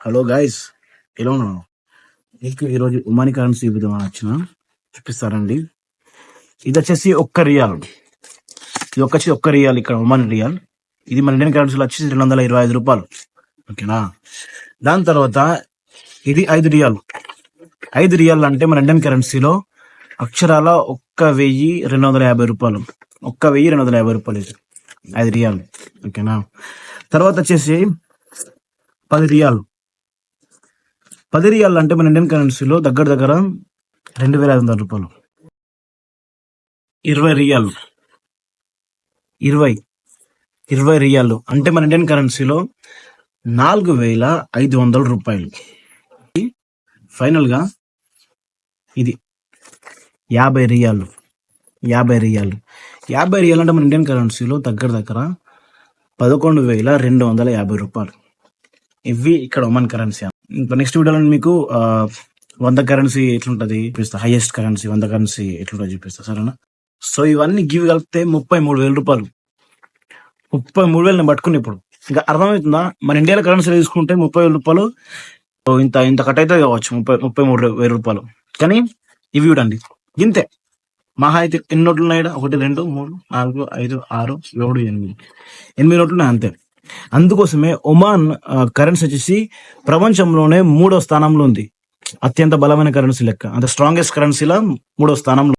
Hello guys, ఎలా ఉన్నాను? మీకు ఈరోజు ఉమాని కరెన్సీ విధంగా వచ్చిన చూపిస్తారండి. ఇది వచ్చేసి ఒక్క రియాల్. ఇది వచ్చేసి ఒక్క రియాల్, ఇక్కడ ఒమాని రియాల్. ఇది మన ఇండియన్ కరెన్సీలో వచ్చేసి 225 రూపాయలు. ఓకేనా? దాని తర్వాత ఇది 5 రియాల్. 5 రియాల్ అంటే మన ఇండియన్ కరెన్సీలో అక్షరాల 1250 రూపాయలు. 1250 రూపాయలు ఇది 5 రియాల్. ఓకేనా? తర్వాత వచ్చేసి 10 రియాల్. 10 రియాల్ అంటే మన ఇండియన్ కరెన్సీలో దగ్గర 2500 రూపాయలు. 20 రియాల్. 20 రియాలు అంటే మన ఇండియన్ కరెన్సీలో 4500 రూపాయలు. ఫైనల్ గా ఇది 50 రియాలు. 50 రియాలు. 50 రియాలు అంటే మన ఇండియన్ కరెన్సీలో దగ్గర 11,250 రూపాయలు. ఇవి ఇక్కడ ఒమన్ కరెన్సీ. ఇంకా నెక్స్ట్ వీడియోలో మీకు 100 కరెన్సీ ఎట్లుంటది చూపిస్తా. హైయెస్ట్ కరెన్సీ 100 కరెన్సీ ఎట్లుంటో చూపిస్తా, సరేనా? సో ఇవన్నీ గివ్ కలిపితే 33,000 రూపాయలు. 33,000 నేను పట్టుకుని ఇప్పుడు ఇంకా అర్థమవుతుందా? మన ఇండియాలో కరెన్సీ తీసుకుంటే 30,000 రూపాయలు ఇంత కట్ అయితే కావచ్చు, 33,000 రూపాయలు. కానీ ఇవి చూడండి ఇంతే. మహా అయితే ఎన్ని నోట్లు ఉన్నాయి? 1 2 3 4 5 6 7 8 నోట్లు ఉన్నాయి అంతే. అందుకోసమే ఒమాన్ కరెన్సీ వచ్చేసి ప్రపంచంలోనే 3వ స్థానంలో ఉంది. అత్యంత బలమైన కరెన్సీ లెక్క, అంటే స్ట్రాంగెస్ట్ కరెన్సీలో 3వ స్థానంలో.